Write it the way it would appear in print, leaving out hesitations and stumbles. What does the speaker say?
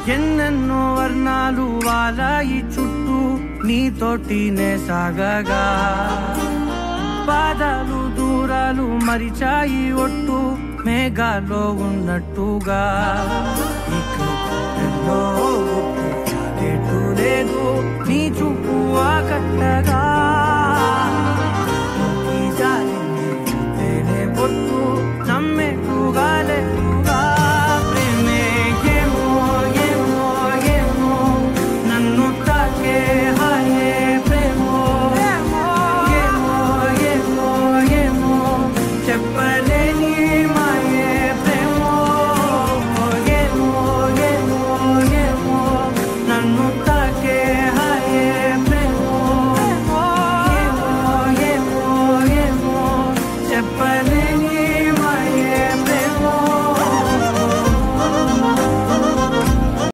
ఎన్నెన్నో వర్ణాలు వాలాయి చుట్టూ నీతోటినే సాగగా పాదాలు దూరాలు మరిచాయి ఒట్టు మేఘాలో ఉన్నట్టుగా ఇక